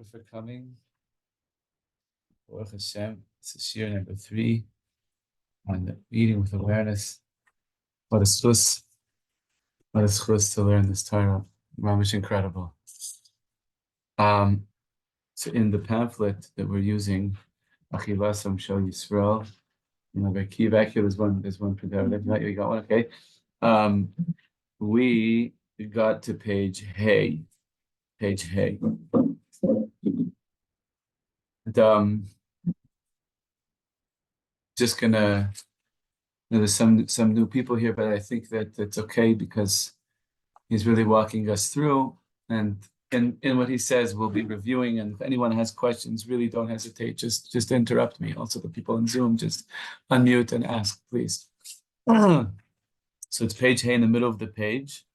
everyone for coming. Baruch Hashem. This is year number 3 on eating with awareness. What a schus to learn this Torah. Mamish incredible. So in the pamphlet that we're using, Achilasam Shel Yisrael, Reb Kivak, there's one printout. You got one, okay. We got to page Hey. And just gonna, there's some new people here, but I think that it's okay because he's really walking us through, and in what he says we'll be reviewing, and if anyone has questions, really don't hesitate, just interrupt me. Also the people in Zoom, just unmute and ask, please. So it's page Hey in the middle of the page,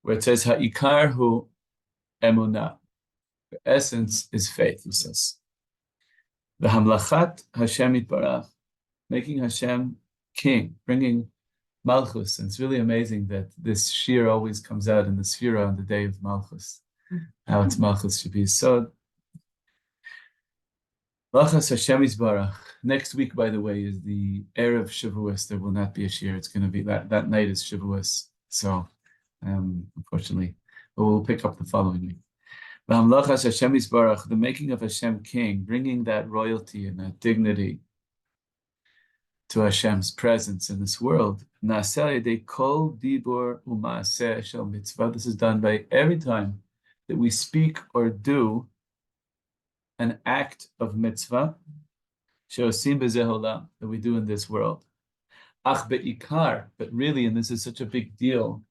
where it says Ha'ikar hu emunah. The essence is faith, he says. The hamlachat Hashem itbarach, making Hashem king, bringing Malchus. And it's really amazing that this shir always comes out in the Sfira on the day of Malchus. How it's Malchus should be so. Malchus Hashem itbarach. Next week, by the way, is the Erev Shavuos. There will not be a shir. It's going to be that night is Shavuos. So, unfortunately, but we'll pick up the following week. The making of Hashem king, bringing that royalty and that dignity to Hashem's presence in this world. This is done by every time that we speak or do an act of mitzvah that we do in this world. But really, and this is such a big deal,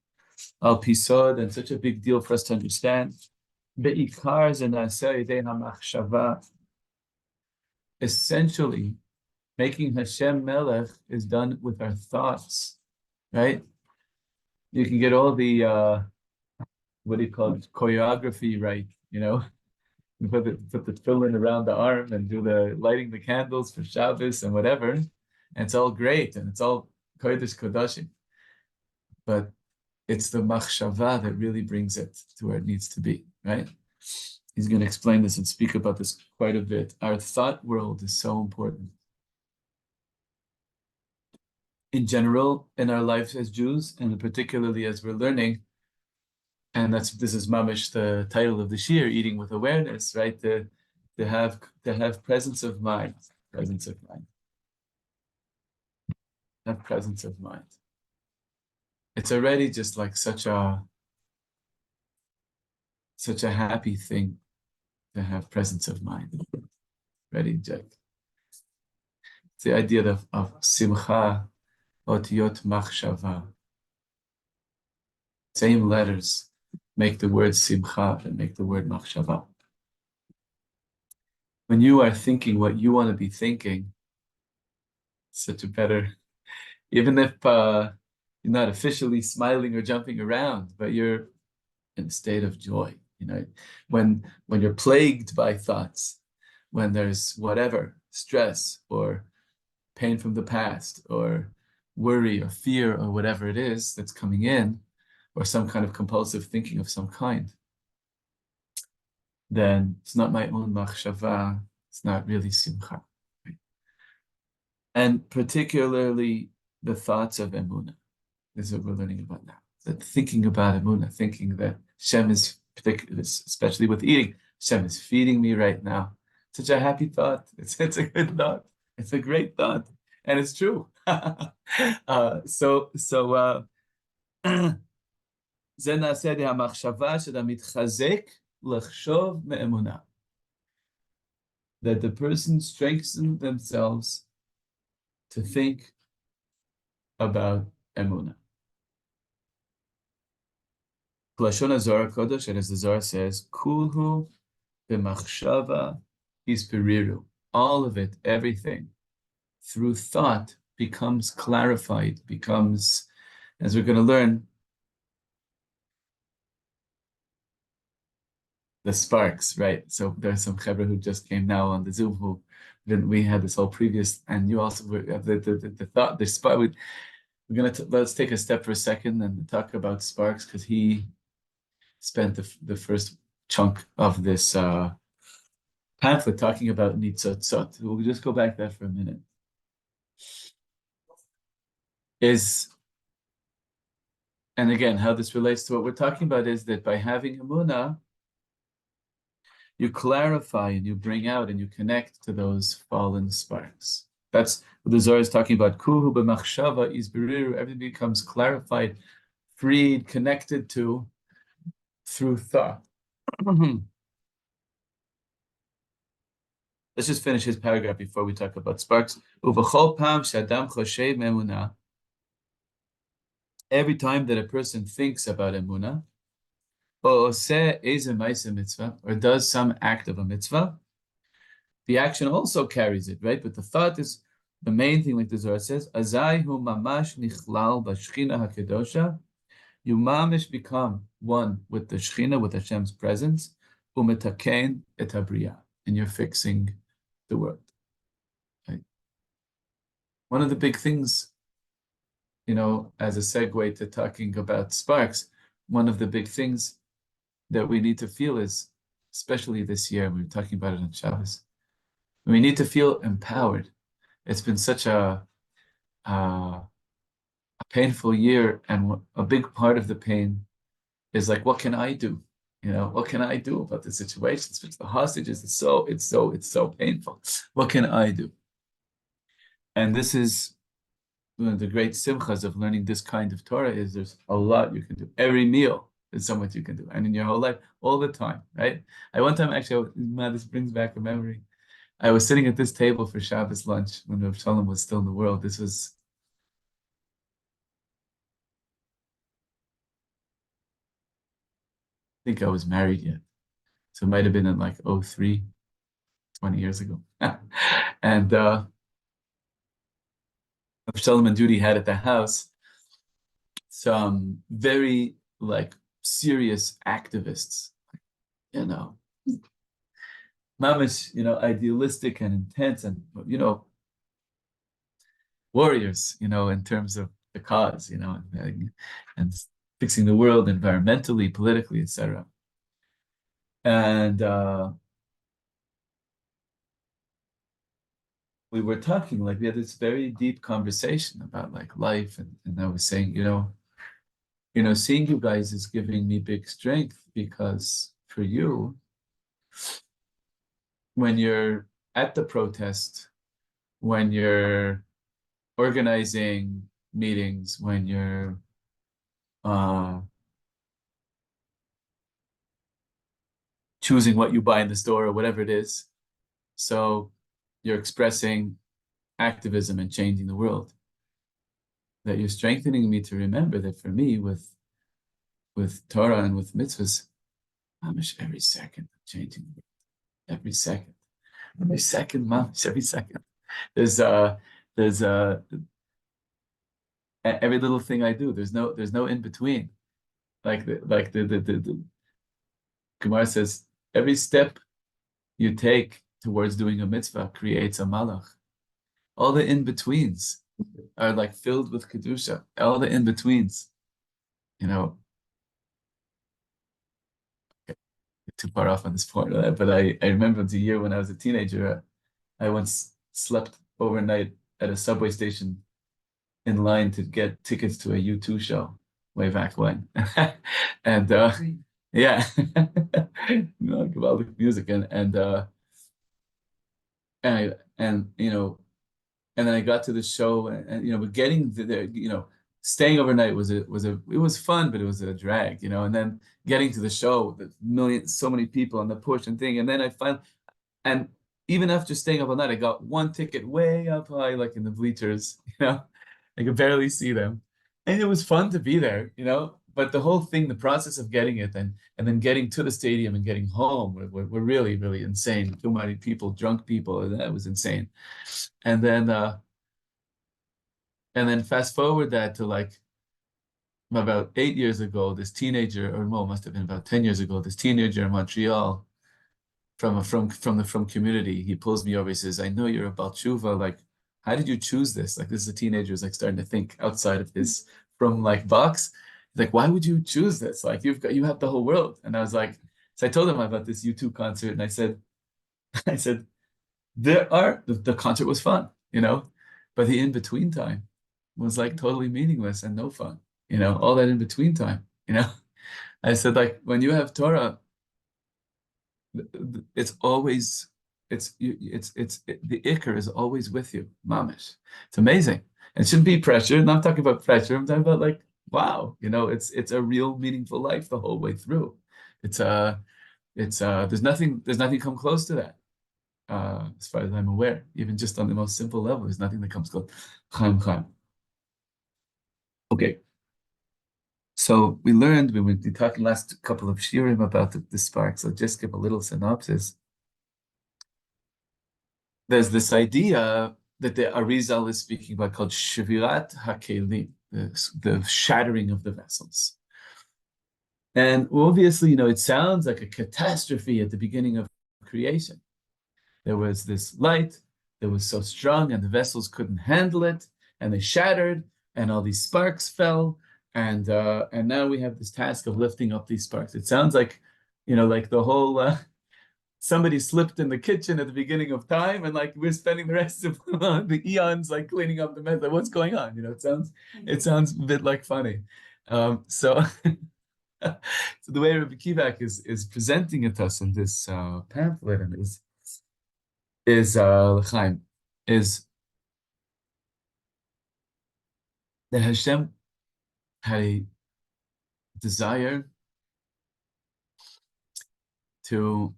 al pisod, and such a big deal for us to understand. Essentially, making Hashem Melech is done with our thoughts, right? You can get all the, what do you call it, choreography right, you put the tefillin around the arm and do the lighting the candles for Shabbos and whatever, and it's all great, and it's all kodesh kodashim. But it's the machshava that really brings it to where it needs to be, right? He's going to explain this and speak about this quite a bit. Our thought world is so important. In general, in our lives as Jews, and particularly as we're learning, and this is mamish the title of the shir, eating with awareness, right? To have presence of mind, have presence of mind. It's already just like such a happy thing to have presence of mind. Ready, Jack? It's the idea of simcha, otiyot machshava. Same letters make the word simcha and make the word machshava. When you are thinking what you want to be thinking, such a better, even if you're not officially smiling or jumping around, but you're in a state of joy. When you're plagued by thoughts, when there's whatever, stress or pain from the past or worry or fear or whatever it is that's coming in, or some kind of compulsive thinking of some kind, then it's not my own machshava, it's not really simcha. Right? And particularly the thoughts of emunah. This is what we're learning about now. That thinking about emunah, thinking that Hashem is, especially with eating, Hashem is feeding me right now. Such a happy thought. It's a good thought. It's a great thought, and it's true. That the person strengthens themselves to think about emunah. Lashon HaZohar Kodesh, and as the Zohar says, kulhu b'machshava hispiriru. All of it, everything, through thought becomes clarified, becomes, as we're going to learn, the sparks, right? So there's some chaburah who just came now on the Zoom who we had this whole previous, and you also were the thought, the spark. Let's take a step for a second and talk about sparks, because he spent the first chunk of this pamphlet talking about nitzotzot. We'll just go back there for a minute. And again, how this relates to what we're talking about is that by having emunah, you clarify and you bring out and you connect to those fallen sparks. That's what the Zohar is talking about. Kuhu b'machshava isbiriru. Everything becomes clarified, freed, connected to through thought. Let's just finish his paragraph before we talk about sparks. Uvachol pam shadam choshev emunah. Every time that a person thinks about emunah, or does some act of a mitzvah, the action also carries it, right? But the thought is the main thing, like the Zohar says, Azai hu mamash nichlal b'shchina hakedosha. You mamish become one with the Shechina, with Hashem's presence, umetaken et habriya, and you're fixing the world. Right? One of the big things, as a segue to talking about sparks, one of the big things that we need to feel is, especially this year, we were talking about it on Shabbos, we need to feel empowered. It's been such a painful year, and a big part of the pain is like, what can I do? What can I do about the situation? Especially the hostages. It's so painful. What can I do? And this is one of the great simchas of learning this kind of Torah is there's a lot you can do. Every meal is something you can do, and in your whole life, all the time, right? One time, actually, this brings back a memory. I was sitting at this table for Shabbos lunch when Rav Shalom was still in the world. This was, I think I was married yet. So it might have been in like 03, 20 years ago. And Rav Shalom and Judy had at the house some very serious activists, mamish, idealistic and intense and, warriors, in terms of the cause, and fixing the world environmentally, politically, etc. And we were talking, we had this very deep conversation about life, and I was saying, seeing you guys is giving me big strength, because for you, when you're at the protest, when you're organizing meetings, when you're choosing what you buy in the store or whatever it is, so you're expressing activism and changing the world, that you're strengthening me to remember that for me, with Torah and with mitzvahs, mamish every second changing the world. Every second, mamish, every second. There's every little thing I do. There's no in between. The Gemara says, every step you take towards doing a mitzvah creates a malach. All the in betweens are filled with kedusha. All the in betweens, too far off on this point, but I remember the year when I was a teenager, I once slept overnight at a subway station in line to get tickets to a U2 show way back when. And yeah, Gavaldic music, and then I got to the show, and but getting there, staying overnight it was fun, but it was a drag, and then getting to the show, so many people on the push and thing, and then and even after staying up all night, I got one ticket way up high, in the bleachers, I could barely see them, and it was fun to be there, but the whole thing, the process of getting it, and then getting to the stadium and getting home were really, really insane. Too many people, drunk people, and that was insane. And then fast forward that to about 8 years ago, this teenager, or no, must have been about 10 years ago, this teenager in Montreal from the community, he pulls me over, he says, "I know you're a Baal Tshuva, how did you choose this?" This is a teenager who's starting to think outside of his box. He's why would you choose this? You have the whole world. And I was So I told him about this U2 concert, and I said, I said, the concert was fun, but the in-between time was like totally meaningless and no fun, all that in-between time. I said, like, when you have Torah, it's always, the ikr is always with you, mamish. It's amazing. It shouldn't be pressure. I'm not talking about pressure. I'm talking about like, wow, it's a real meaningful life the whole way through. There's nothing come close to that. As far as I'm aware, even just on the most simple level, there's nothing that comes close. Chaim, Chaim. Okay. So we learned, we were talking last couple of shiurim about the sparks. I'll just give a little synopsis. There's this idea that the Arizal is speaking about called Shavirat HaKelim, the shattering of the vessels. And obviously, it sounds like a catastrophe at the beginning of creation. There was this light that was so strong and the vessels couldn't handle it and they shattered and all these sparks fell. And now we have this task of lifting up these sparks. It sounds like, like the whole, somebody slipped in the kitchen at the beginning of time and like we're spending the rest of the eons like cleaning up the mess. Like, what's going on? It sounds a bit like funny. So the way Reb Kivak is presenting it to us in this pamphlet and is L'chaim, is that Hashem had a desire to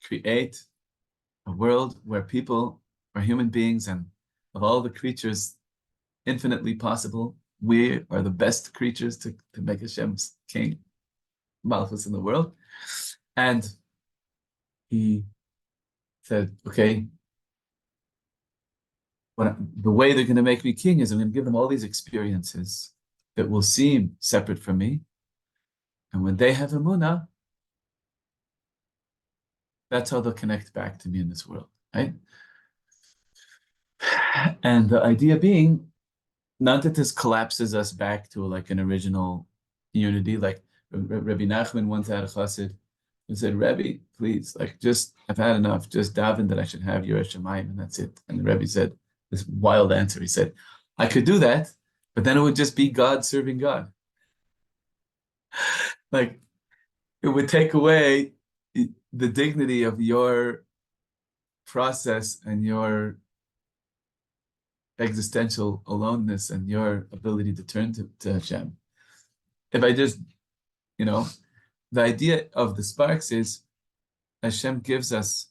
create a world where people are human beings, and of all the creatures infinitely possible, we are the best creatures to make Hashem's king, Malchus in the world. And he said, okay, the way they're going to make me king is I'm going to give them all these experiences that will seem separate from me. And when they have emunah, that's how they'll connect back to me in this world, right? And the idea being, not that this collapses us back to like an original unity, like Rabbi Nachman once had a chassid who said, Rebbe, please, like I've had enough, just daven that I should have Yiras Shamayim, and that's it. And the Rebbe said this wild answer. He said, I could do that, but then it would just be God serving God. Like, it would take away the dignity of your process and your existential aloneness and your ability to turn to Hashem. If I just, the idea of the sparks is Hashem gives us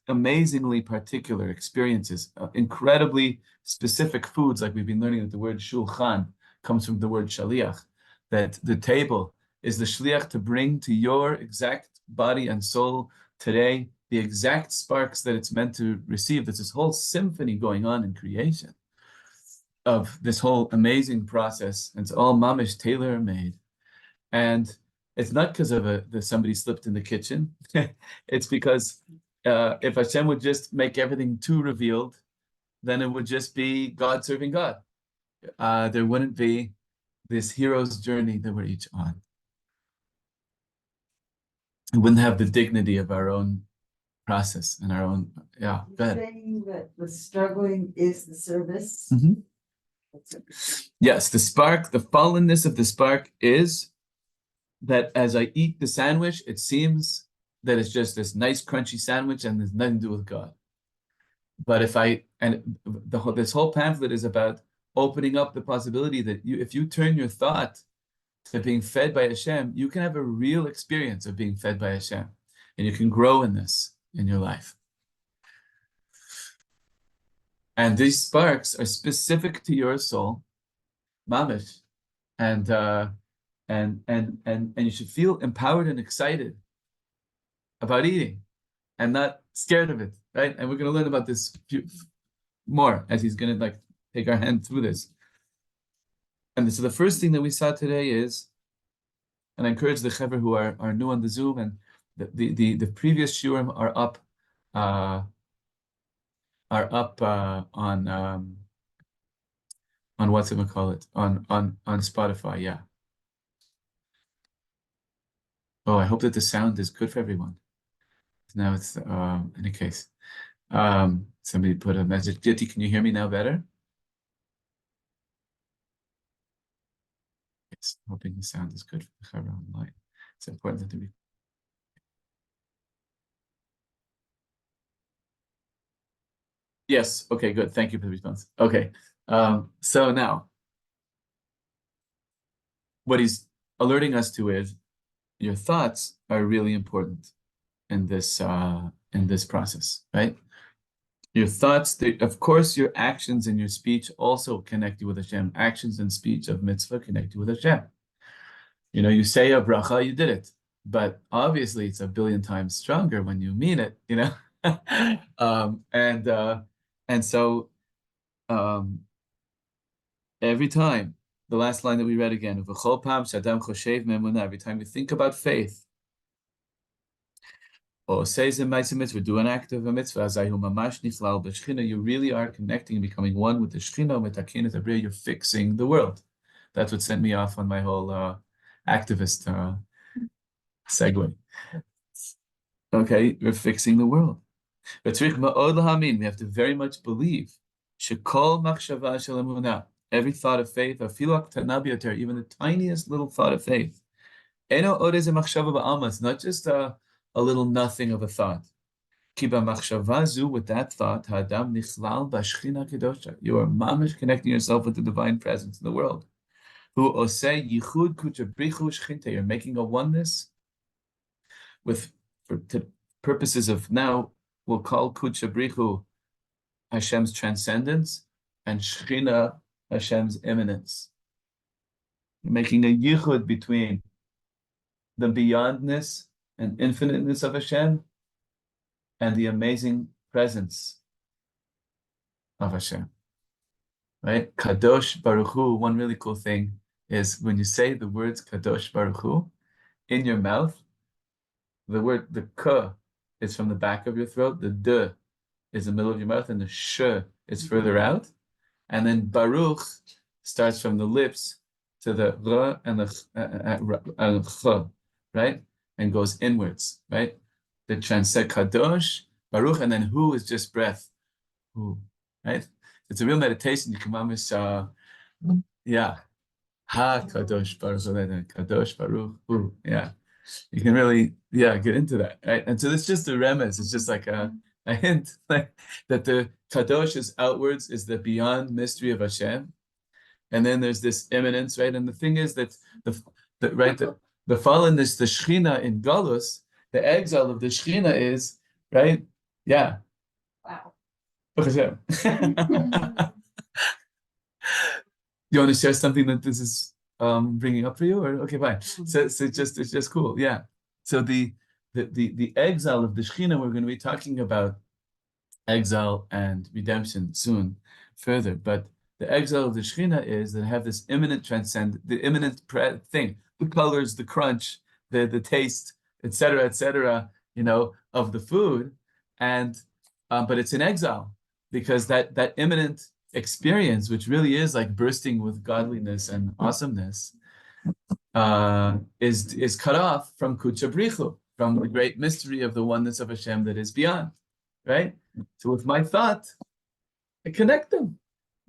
amazingly particular experiences, incredibly specific foods, like we've been learning that the word shulchan comes from the word shaliach, that the table is the shliach to bring to your exact body and soul today the exact sparks that it's meant to receive. There's this whole symphony going on in creation of this whole amazing process. And it's all mamish tailor-made. And it's not because of somebody slipped in the kitchen. It's because if Hashem would just make everything too revealed, then it would just be God serving God. There wouldn't be this hero's journey that we're each on. It wouldn't have the dignity of our own process and our own, yeah. Go ahead. Saying that the struggling is the service. Mm-hmm. Yes, the fallenness of the spark is that as I eat the sandwich, it seems that it's just this nice crunchy sandwich and there's nothing to do with God. But this whole pamphlet is about opening up the possibility that if you turn your thought to being fed by Hashem, you can have a real experience of being fed by Hashem, and you can grow in this in your life. And these sparks are specific to your soul, mamish, and you should feel empowered and excited about eating, and not scared of it, right? And we're going to learn about this more as he's going to take our hand through this. And so the first thing that we saw today is, and I encourage the chaver who are new on the Zoom, and the previous shiurim are up on on what's it call it on Spotify. Yeah. Oh, I hope that the sound is good for everyone. Now it's in any case. Somebody put a message. Jyoti, can you hear me now better? Yes, hoping the sound is good for the camera online. It's important to be. Yes. Okay, good. Thank you for the response. Okay. So now what he's alerting us to is your thoughts are really important in this process, right? Your thoughts, of course, your actions and your speech also connect you with Hashem. Actions and speech of mitzvah connect you with Hashem. You know, you say a bracha, you did it. But obviously, it's a billion times stronger when you mean it, you know? And so every time, the last line that we read again, every time you think about faith, or says in mitzvah, do an act of a mitzvah, you really are connecting and becoming one with the Shechina, you're fixing the world. That's what sent me off on my whole activist segue. Okay, we're fixing the world. But we have to very much believe. Every thought of faith, even the tiniest little thought of faith, it's not just a little nothing of a thought. With that thought, you are mamish connecting yourself with the divine presence in the world. You're making a oneness with, for purposes of now, we'll call Kucha Brichu Hashem's transcendence and Shechina Hashem's immanence. You're making a yichud between the beyondness and infiniteness of Hashem and the amazing presence of Hashem. Right? Kadosh Baruch Hu, one really cool thing is when you say the words Kadosh Baruch Hu, in your mouth, the K is from the back of your throat, the D is the middle of your mouth, and the Sh is further out. And then Baruch starts from the lips to the R and the Ch, right? And goes inwards, right? The transcend Kadosh, Baruch, and then Hu is just breath. Hu, right? It's a real meditation. You can almost, yeah. Ha Kadosh Baruch, Kadosh Baruch Hu, yeah. You can really, yeah, get into that, right? And so it's just a remez. It's just like a hint, like that the Kadosh is outwards, is the beyond mystery of Hashem, and then there's this immanence, right? And the thing is that the fallenness, the Shechina in Galus, the exile of the Shechina is, right? Yeah. Wow. You want to share something that this is bringing up for you, or okay, fine. So it's just cool, yeah. So the exile of the Shechina, we're going to be talking about exile and redemption soon, further. But the exile of the Shechina is that have this imminent transcend, the imminent thing, the colors, the crunch, the taste, etc., you know, of the food, and but it's in exile because that imminent experience, which really is like bursting with godliness and awesomeness, is cut off from Kucha Brichu, from the great mystery of the oneness of Hashem that is beyond, right? So with my thought, I connect them.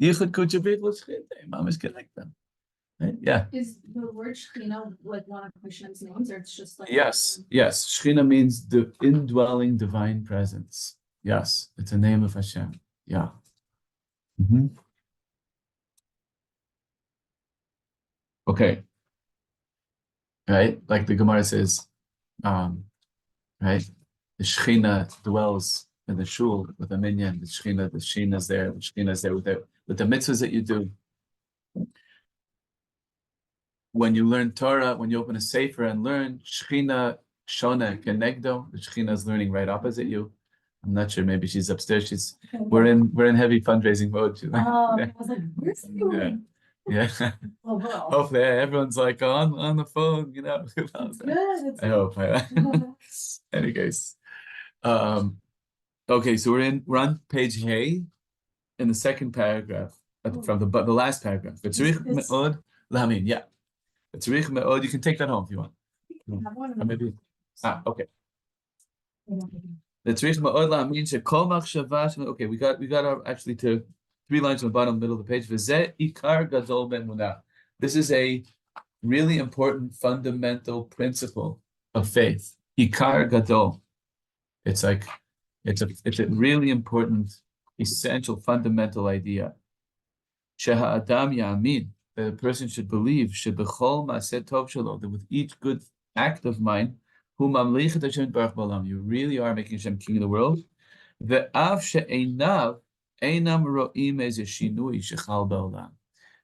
Yichud Kucha Brichu Shechina, mamish connect them. Right? Yeah. Is the word Shechina like one of Hashem's names, or it's just like? Yes. Shechina means the indwelling divine presence. Yes, it's a name of Hashem. Yeah. Okay. Right? Like the Gemara says, right? The Shechina dwells in the shul with a minyan. The Shechina is there. The Shechina is there with the mitzvahs that you do. When you learn Torah, when you open a sefer and learn, Shechina Shona Kenegdo, the Shechina is learning right opposite you. I'm not sure. Maybe she's upstairs. We're in heavy fundraising mode. I was like, where's he going? Yeah. Oh, well. Hopefully everyone's like on the phone, you know. Good. I hope. Any case. Okay, so we're on page Hey in the second paragraph from the last paragraph. V'tzarich This- me'od lahamin. Yeah. V'tzarich me'od. You can take that home if you want. Have one of Or them. maybe. Okay. Yeah. V'tzarich me'od lahamin shekol machshava. Okay, we got our actually to 3 lines on the bottom, middle of the page. V'zeh ikar gadol ben munah. This is a really important fundamental principle of faith. Ikar gadol. It's like it's a really important, essential, fundamental idea. Sheha adam ya'amin, that a person should believe, shebechol ma'aseh tov shelo, that with each good act of mine, hu mamlichet Hashem baruch ba'olam, you really are making Hashem king of the world. Ve'av she'einav einam ro'im ez shinui shechal ba'olam.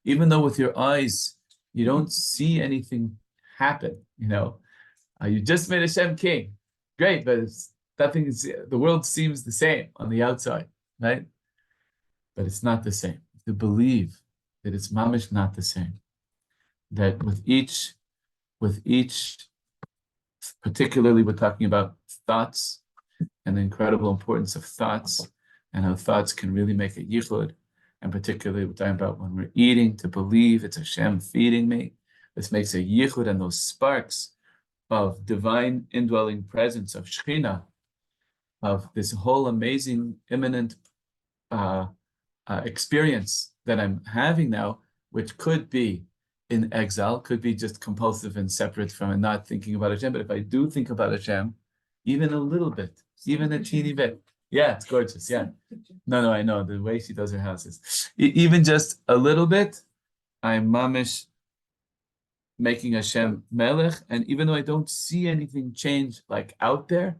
Even though with your eyes you don't see anything happen, you just made Hashem king. Great, but nothing is, the world seems the same on the outside, right? But it's not the same. To believe that it's mamish not the same. That with each, particularly we're talking about thoughts and the incredible importance of thoughts and how thoughts can really make a yichud. And particularly we're talking about when we're eating, to believe it's Hashem feeding me. This makes a yichud, and those sparks of divine indwelling presence of Shekhinah, of this whole amazing imminent experience that I'm having now, which could be in exile, could be just compulsive and separate from and not thinking about Hashem. But if I do think about Hashem, even a little bit, even a teeny bit, yeah, it's gorgeous. Yeah, no, I know the way she does her houses. Even just a little bit, I'm mamish making Hashem melech, and even though I don't see anything change like out there,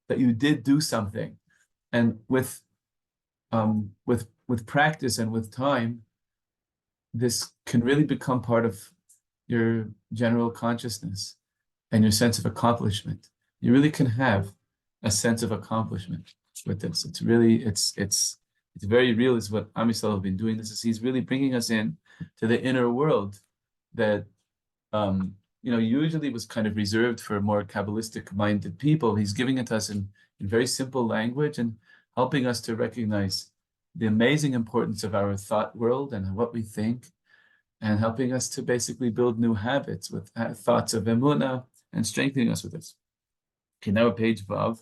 that you did do something, and with practice and with time, this can really become part of your general consciousness and your sense of accomplishment. You really can have a sense of accomplishment with this. It's really, it's very real. Is what Am Yisrael have been doing. This is he's really bringing us in to the inner world that usually was kind of reserved for more Kabbalistic-minded people. He's giving it to us in very simple language and helping us to recognize the amazing importance of our thought world and what we think, and helping us to basically build new habits with thoughts of emunah and strengthening us with this. Okay, now page Vav.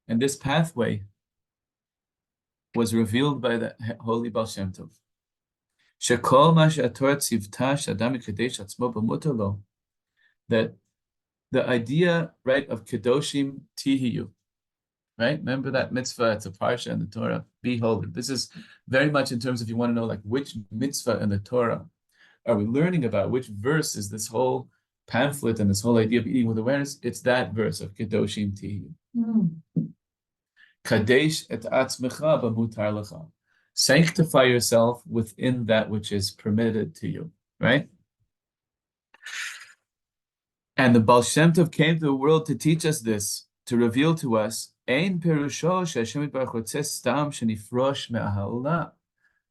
And this pathway was revealed by the holy Baal Shem Tov. That the idea, right, of Kedoshim Tihiyu, right? Remember that mitzvah, it's a parsha in the Torah, be holy. This is very much in terms of you want to know like which mitzvah in the Torah are we learning about, which verse is this whole pamphlet and this whole idea of eating with awareness. It's that verse of Kedoshim Tihiyu. Kadesh et atzmecha b'mutar lecha. Sanctify yourself within that which is permitted to you, right? And the Baal Shem Tov came to the world to teach us this, to reveal to us, Ein perusho she'Hashem yitbarach rotzeh stam shenifrosh me'aha'olam,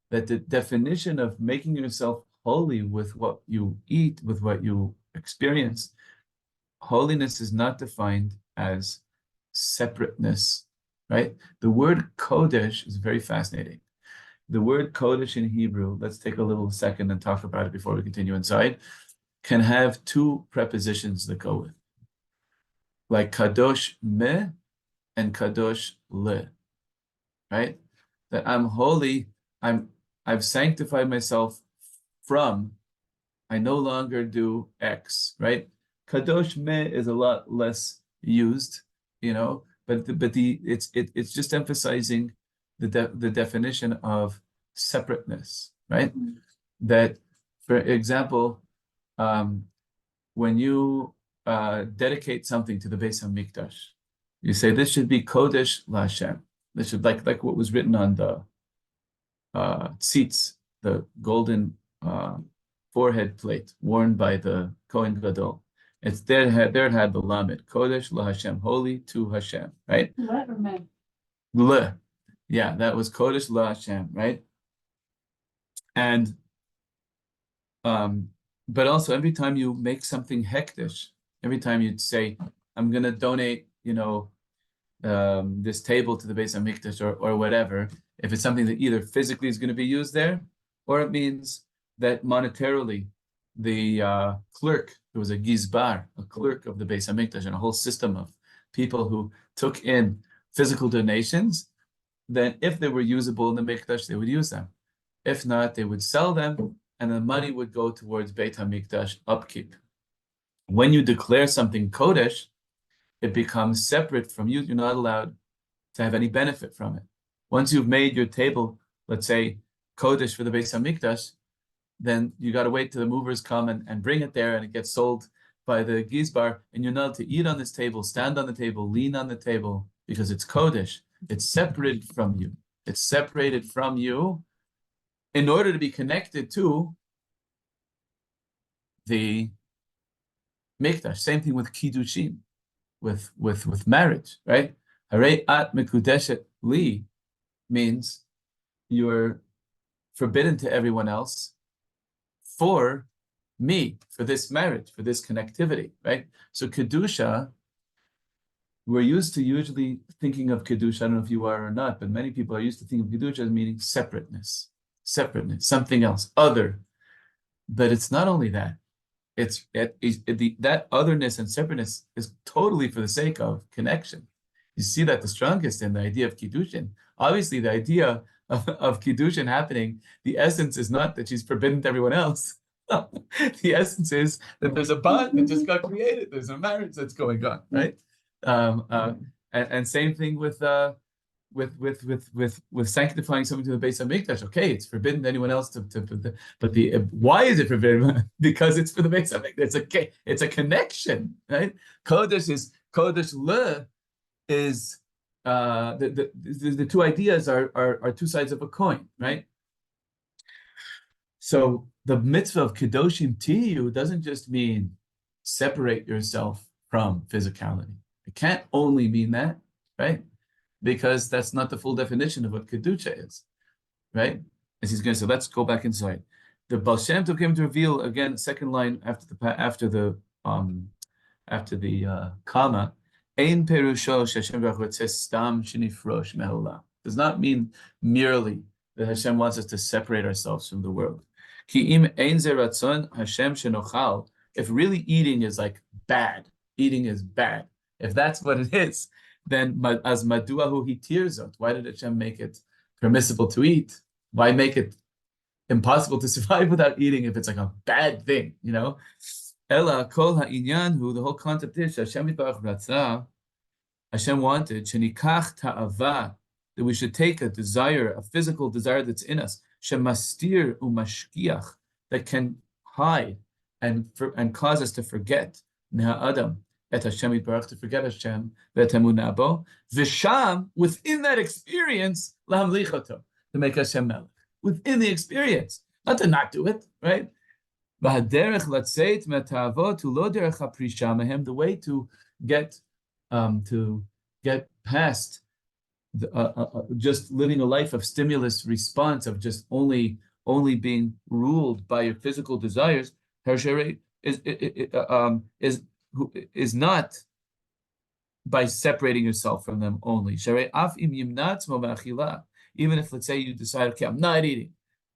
that the definition of making yourself holy with what you eat, with what you experience, holiness is not defined as separateness, right? The word kodesh is very fascinating. The word kodesh in Hebrew, let's take a little second and talk about it before we continue inside, can have 2 prepositions that go with, like kadosh me and kadosh le, right? That I'm holy, I've sanctified myself from, I no longer do X, right? Kadosh me is a lot less used, but it's just emphasizing the definition of separateness, right? That, for example, when you dedicate something to the Beis Hamikdash, you say this should be Kodesh LaHashem. This should like what was written on the tzitz, the golden forehead plate worn by the Kohen Gadol. It's there it had the Lamed, Kodesh LaHashem, holy to Hashem, right? Le. Yeah, that was Kodesh LaHashem, right? And but also every time you make something hektish, every time you'd say, I'm gonna donate, this table to the Beis Hamikdash or whatever, if it's something that either physically is going to be used there, or it means that monetarily the clerk, there was a gizbar, a clerk of the Beis Hamikdash, and a whole system of people who took in physical donations, then if they were usable in the Mikdash, they would use them. If not, they would sell them, and the money would go towards Beit HaMikdash upkeep. When you declare something Kodesh, it becomes separate from you. You're not allowed to have any benefit from it. Once you've made your table, let's say, Kodesh for the Beit HaMikdash, then you got to wait till the movers come and bring it there, and it gets sold by the Gizbar, and you're not allowed to eat on this table, stand on the table, lean on the table, because it's Kodesh. It's separated from you. It's separated from you in order to be connected to the Mikdash. Same thing with Kiddushin, with marriage, right? Harei at mekudeshet li means you're forbidden to everyone else for me, for this marriage, for this connectivity, right? So Kedusha, we're used to usually thinking of Kedusha, I don't know if you are or not, but many people are used to thinking of Kedusha as meaning separateness, something else, other. But it's not only that. That otherness and separateness is totally for the sake of connection. You see that the strongest in the idea of Kiddushin. Obviously, the idea of Kiddushin happening, the essence is not that she's forbidden to everyone else. The essence is that there's a bond that just got created. There's a marriage that's going on, right? And same thing with sanctifying something to the Beis Hamikdash. Okay, it's forbidden to anyone else but why is it forbidden? Because it's for the Beis Hamikdash. It's a connection, right? Kodesh le is the two ideas are two sides of a coin, right? So the mitzvah of Kedoshim Tiyu doesn't just mean separate yourself from physicality. It can't only mean that, right? Because that's not the full definition of what Kedusha is, right? As he's going to say, let's go back inside. The Baal Shem Tov came to reveal again, second line after the comma. Ein perusho sh'Hashem Baruch Hu tzes stam shenifrosh me'olam. Does not mean merely that Hashem wants us to separate ourselves from the world. Ki im ein ze ratzon Hashem shenochal. If really eating is like bad, eating is bad. If that's what it is, then as maduahu hitirzot, why did Hashem make it permissible to eat? Why make it impossible to survive without eating if it's like a bad thing, you know? Ella kol ha'inyan hu, the whole concept is Hashem yitbarach ratzah, Hashem wanted shenikach ta'ava, that we should take a desire, a physical desire that's in us, shemastir umashkiach, that can hide and cause us to forget ne'ha'adam, et Hashem yitbarach, to forget Hashem, ve'emunah bo, v'sham, within that experience, lahamlich oto, to make Hashem melech, within the experience, not to not do it, right? The way to get past just living a life of stimulus response, of just only being ruled by your physical desires, is not by separating yourself from them only. Even if, let's say, you decide, okay, I'm not eating.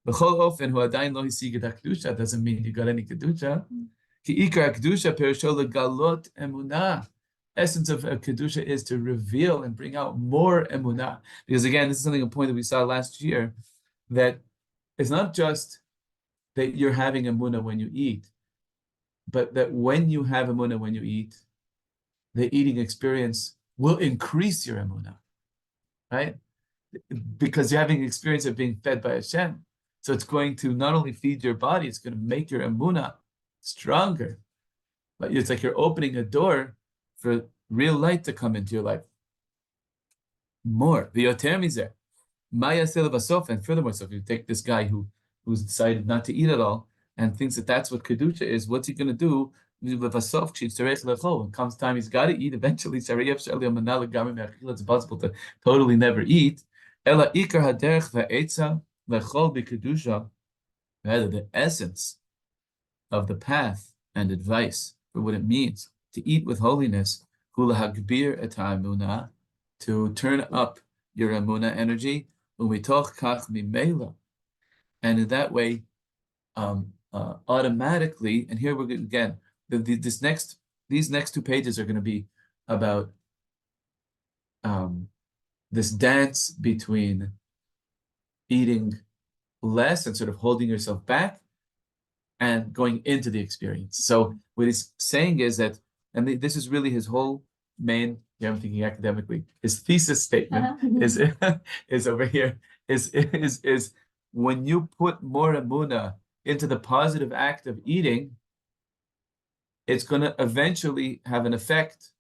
That doesn't mean you got any kedusha. Essence of kedusha is to reveal and bring out more emunah. Because again, this is a point that we saw last year, that it's not just that you're having emunah when you eat, but that when you have emunah when you eat, the eating experience will increase your emunah, right? Because you're having an experience of being fed by Hashem. So it's going to not only feed your body, it's going to make your emunah stronger. But it's like you're opening a door for real light to come into your life. More. V'yoter mizeh. Ma yaseh levasof. And furthermore, so if you take this guy who's decided not to eat at all and thinks that that's what kedusha is, what's he going to do? When comes time, he's got to eat eventually. It's possible to totally never eat. Ela ikar haderech va'etza lechol b'kedusha. Rather, the essence of the path and advice for what it means to eat with holiness, to to turn up your Amuna energy, umitoch kach mimela, and in that way, automatically. And here we're again, these next two pages are going to be about this dance between eating less and sort of holding yourself back and going into the experience. So what he's saying is that, and this is really his whole main, yeah, I'm thinking academically, his thesis statement is over here, is when you put more amuna into the positive act of eating, it's going to eventually have an effect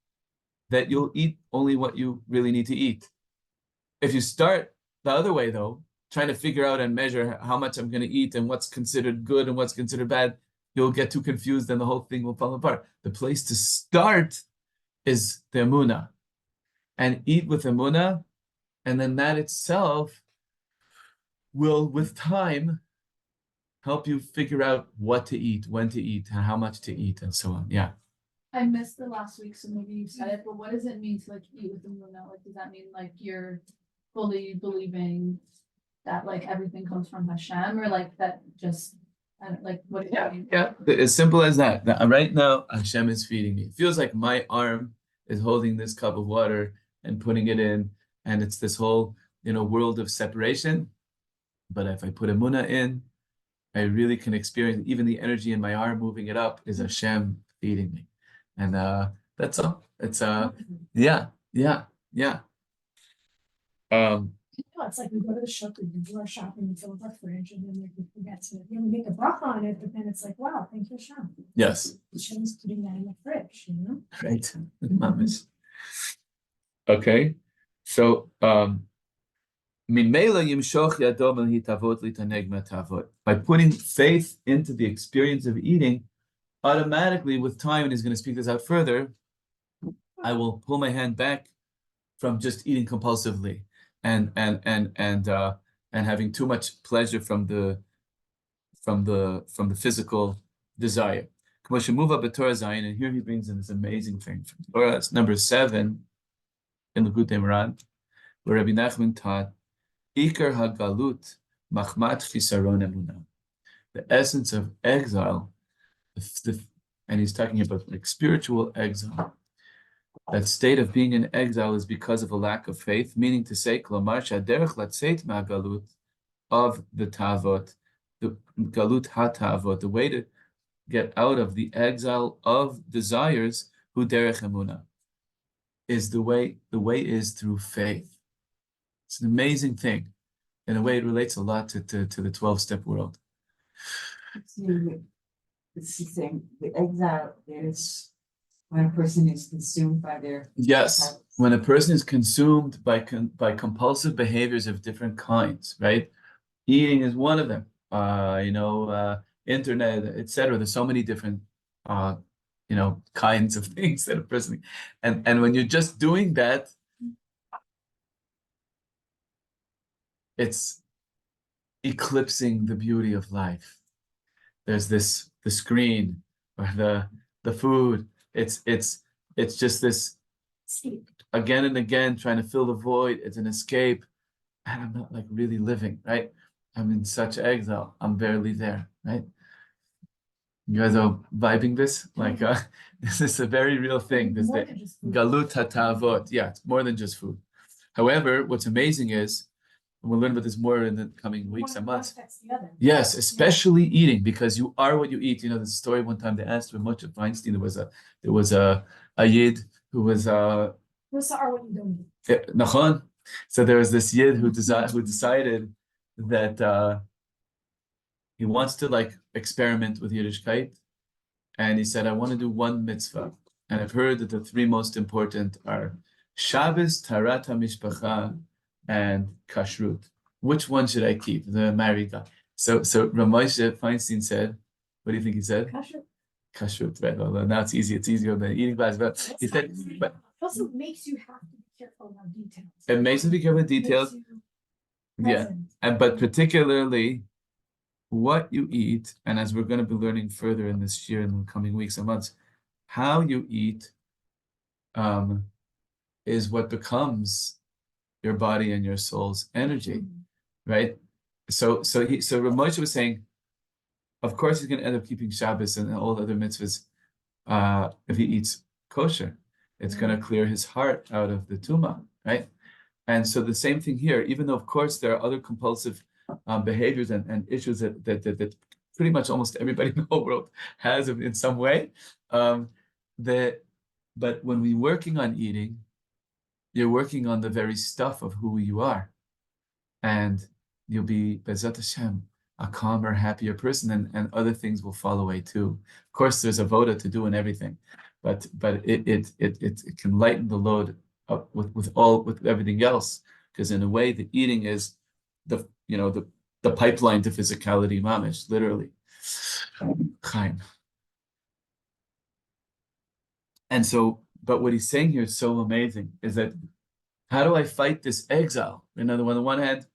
that you'll eat only what you really need to eat. If you start the other way, though, trying to figure out and measure how much I'm going to eat and what's considered good and what's considered bad, you'll get too confused and the whole thing will fall apart. The place to start is the Emunah. And eat with Emunah, and then that itself will, with time, help you figure out what to eat, when to eat, and how much to eat, and so on. Yeah. I missed the last week, so maybe you said it, but what does it mean to like eat with the Muna? Like, does that mean like you're fully believing that like everything comes from Hashem, or like that just, I don't, like what? Yeah. As simple as that. Right now, Hashem is feeding me. It feels like my arm is holding this cup of water and putting it in, and it's this whole, world of separation. But if I put Emunah in, I really can experience even the energy in my arm moving it up is Hashem feeding me. And that's all. It's yeah. It's like we go to the shop, we do our shopping, we fill up our fridge, and then we forget to, we make a bracha on it, but then it's like, wow, thank you, Hashem. Yes. Hashem's putting that in the fridge, Right. Mamas. Okay. So by putting faith into the experience of eating, automatically with time, and he's going to speak this out further, I will pull my hand back from just eating compulsively and having too much pleasure from the physical desire. And here he brings in this amazing thing from Torah. It's number 7 in the Likutei Moharan, where Rabbi Nachman taught Ikar Hagalut Machmat Chisaron Emunah. The essence of exile, and he's talking about like spiritual exile. That state of being in exile is because of a lack of faith, meaning to say, Klomar Shaderech Latzeit Ma'galut, of the Tavot, the Galut HaTavot, the way to get out of the exile of desires, Hu Derech Emunah, is the way is through faith. It's an amazing thing. In a way, it relates a lot to the 12-step world. It's the same. The exile is when a person is consumed by their yes. When a person is consumed by compulsive behaviors of different kinds, right? Eating is one of them. Internet, etc. There's so many different kinds of things that a person, and when you're just doing that, it's eclipsing the beauty of life. There's the screen or the food. It's just this again and again trying to fill the void. It's an escape, and I'm not like really living, right? I'm in such exile. I'm barely there, right? You guys are vibing this? Like this is a very real thing. This galut hatavot. Yeah, it's more than just food. However, what's amazing is, and we'll learn about this more in the coming weeks and months. Yes, especially eating, because you are what you eat. There's a story one time they asked Moshe Feinstein. There was a yid who was are what you don't eat. Nachon. So there was this yid who decided that he wants to like experiment with Yiddishkeit, and he said, I want to do one mitzvah, and I've heard that the 3 most important are Shabbos, Tarat HaMishpacha, and Kashrut. Which one should I keep? The married guy. So Rav Moshe Feinstein said, what do you think he said? Kashrut. Kashrut, right? Well, now it's easy. It's easier than eating class. But he said, but also makes you have to be careful about details. It makes you be careful with details. Yeah, but particularly what you eat, and as we're going to be learning further in this year in the coming weeks and months, how you eat is what becomes your body and your soul's energy, right? So Rav Moshe was saying, of course he's going to end up keeping Shabbos and all the other mitzvahs if he eats kosher. It's going to clear his heart out of the tumah, right? And so the same thing here, even though of course there are other compulsive behaviors and issues that pretty much almost everybody in the whole world has in some way, but when we're working on eating, you're working on the very stuff of who you are, and you'll be Bezat Hashem, a calmer, happier person, and other things will fall away too. Of course, there's a voda to do and everything, but it can lighten the load up with everything else, because in a way the eating is the pipeline to physicality, mamish, literally. Chaim. And so, but what he's saying here is so amazing, is that how do I fight this exile? On the one hand,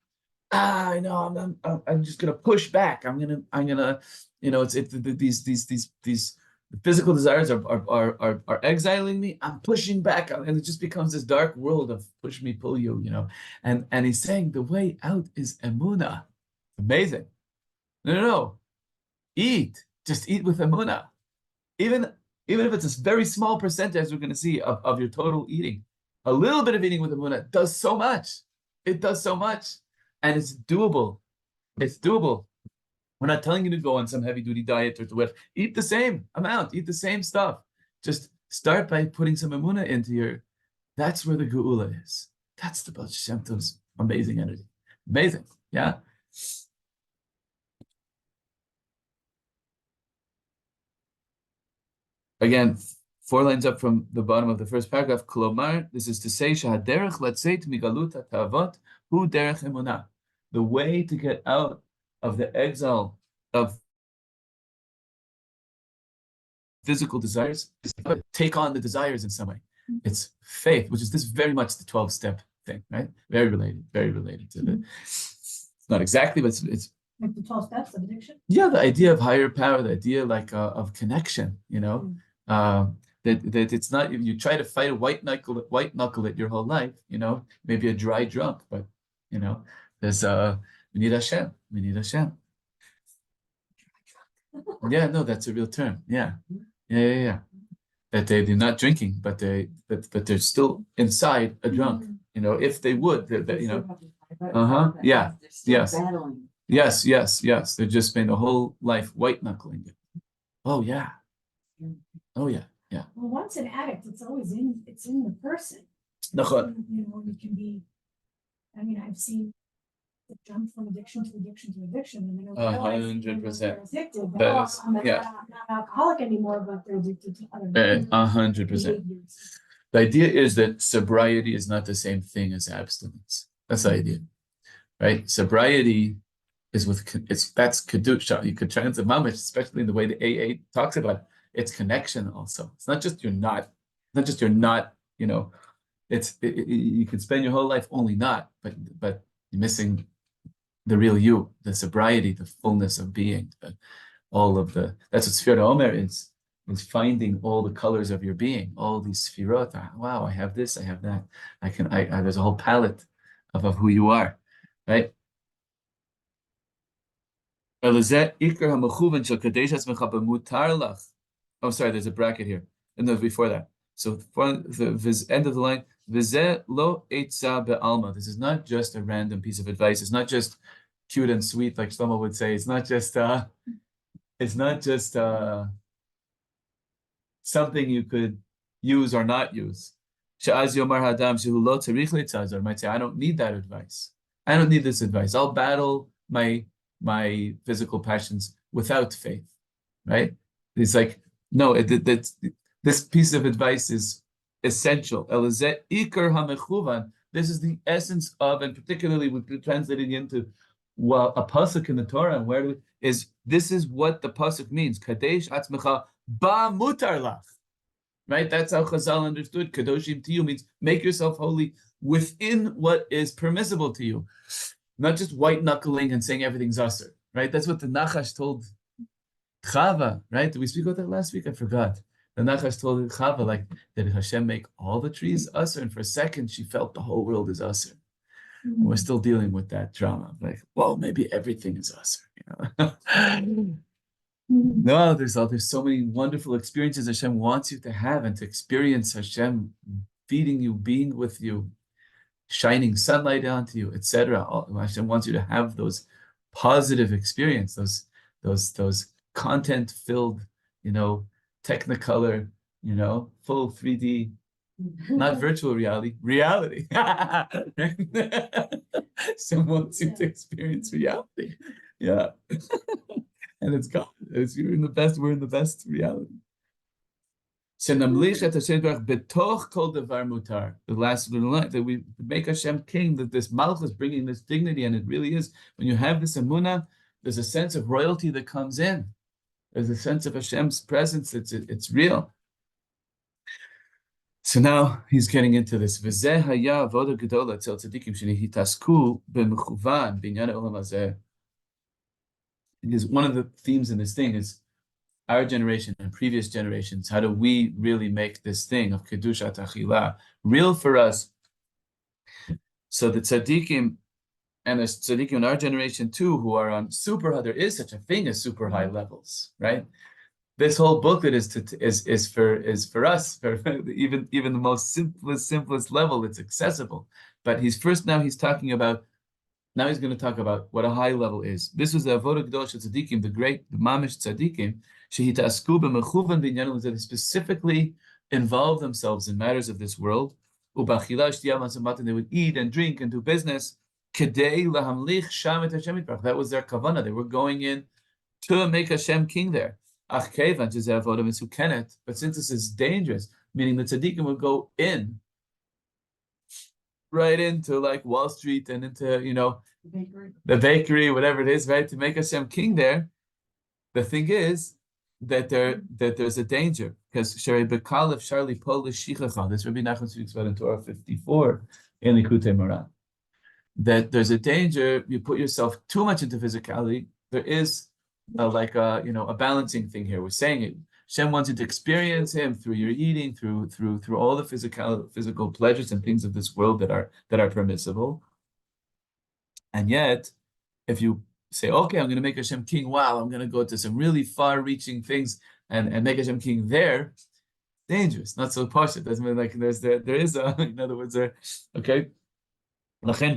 I know I'm just gonna push back. I'm gonna, these physical desires are exiling me. I'm pushing back, and it just becomes this dark world of push me, pull you, And he's saying the way out is emunah. Amazing. No. Eat. Just eat with emunah. Even if it's a very small percentage, as we're going to see, of your total eating, a little bit of eating with emunah does so much. It does so much, and it's doable. It's doable. We're not telling you to go on some heavy-duty diet or to what. Eat the same amount. Eat the same stuff. Just start by putting some emunah into your. That's where the geula is. That's the Baal Shem Tov's amazing energy. Amazing, yeah. Again, 4 lines up from the bottom of the first paragraph. Kolomar, this is to say, Shahaderech letzeit migalut hatavot hu derech emunah. The way to get out of the exile of physical desires is to take on the desires in some way. It's faith, which is this very much the 12-step thing, right? Very related to the. It's not exactly, but it's Like the 12 steps of addiction? Yeah, the idea of higher power, the idea of connection, that it's not, you try to fight a white knuckle it your whole life, maybe a dry drunk, but there's we need Hashem. Yeah, no, that's a real term. Yeah. That they're not drinking, but they're still inside a drunk. If they would, yeah, yes. Battling. Yes. They're just spending the whole life white knuckling it. Oh yeah. Well, once an addict, it's always in the person. Nachon. It can be. I've seen it jump from addiction to addiction to addiction, and they don't realize 100%. they're addicted. That is, I'm not alcoholic anymore, but they're addicted to other 100%. behaviors. The idea is that sobriety is not the same thing as abstinence. That's the idea, right? Sobriety is that's kedusha. You could translate mamish, especially in the way the AA talks about it. It's connection also. It's not just you're not. You could spend your whole life only not, but you're missing the real you, the sobriety, the fullness of being, that's what Sfira Omer is finding all the colors of your being, all these sfirot. Wow, I have this, I have that. There's a whole palette of who you are, right? Oh, sorry, there's a bracket here. And no, before that. So for the end of the line, this is not just a random piece of advice. It's not just cute and sweet, like Shlomo would say. It's not just something you could use or not use. Might say, I don't need that advice. I don't need this advice. I'll battle my physical passions without faith, right? It's like, no, this piece of advice is essential. This is the essence of, and particularly we're translating into a pasuk in the Torah, and this is what the pasuk means. Kadesh atzmecha ba mutar lach. Right? That's how Chazal understood. Kadoshim to you means make yourself holy within what is permissible to you. Not just white knuckling and saying everything's usher. Right? That's what the Nachash told Chava. Right? Did we speak about that last week? I forgot. The Nachash told Chava, like, did Hashem make all the trees usher? And for a second, she felt the whole world is usher. And we're still dealing with that drama. Like, well, maybe everything is usher, No, there's so many wonderful experiences Hashem wants you to have and to experience Hashem feeding you, being with you, shining sunlight onto you, etc. Hashem wants you to have those positive experiences, those content-filled, Technicolor, full 3D, not virtual reality. Hashem wants you to experience reality. Yeah. And it's gone. We're in the best reality. The last line, that we make Hashem king, that this malchus bringing this dignity, and it really is, when you have this emunah, there's a sense of royalty that comes in. There's a sense of Hashem's presence, it's real. So now he's getting into this. Because one of the themes in this thing is our generation and previous generations, how do we really make this thing of Kedushat Achila real for us? So the tzaddikim, and there's tzaddikim in our generation too, who are on super high, there is such a thing as super high levels, right? This whole booklet is for us, for even the most simplest level, it's accessible. But he's talking about, now he's going to talk about what a high level is. This was the Avodah Gedolah Tzaddikim, the great Mamish Tzaddikim, shehitasku b'mechuvan b'inyanim, that specifically involve themselves in matters of this world. Ubachila shtiyah masamatan, they would eat and drink and do business. Kedei lahamlich sham et Hashem yitbarach. That was their kavanah. They were going in to make Hashem king there. Ach kevan shezeh avodah mesukenet. But since this is dangerous, meaning the tzaddikim would go in, right into like Wall Street and into, the bakery, whatever it is, right, to make Hashem king there. The thing is that there's a danger, because Sherei Bekalef Sharli Pol Shichacha, this Rabbi Nachman speaks about in Torah 54 in Likutei Moran, that there's a danger, you put yourself too much into physicality. There is a balancing thing here. We're saying it. Hashem wants you to experience Him through your eating, through all the physical pleasures and things of this world that are permissible. And yet, if you say, okay, I'm going to make Hashem king, wow, I'm going to go to some really far-reaching things and make Hashem king there, dangerous, not so posh. It doesn't mean like there is a, in other words, okay? So surely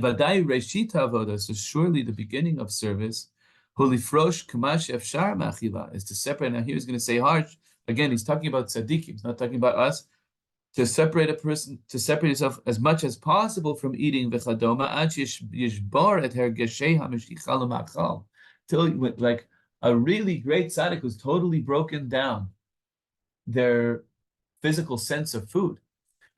the beginning of service, is to separate. Now here he's going to say harsh. Again, he's talking about tzaddikim, he's not talking about us. To separate a person, to separate yourself as much as possible from eating v'chadoma, till like a really great tzaddik who's totally broken down their physical sense of food,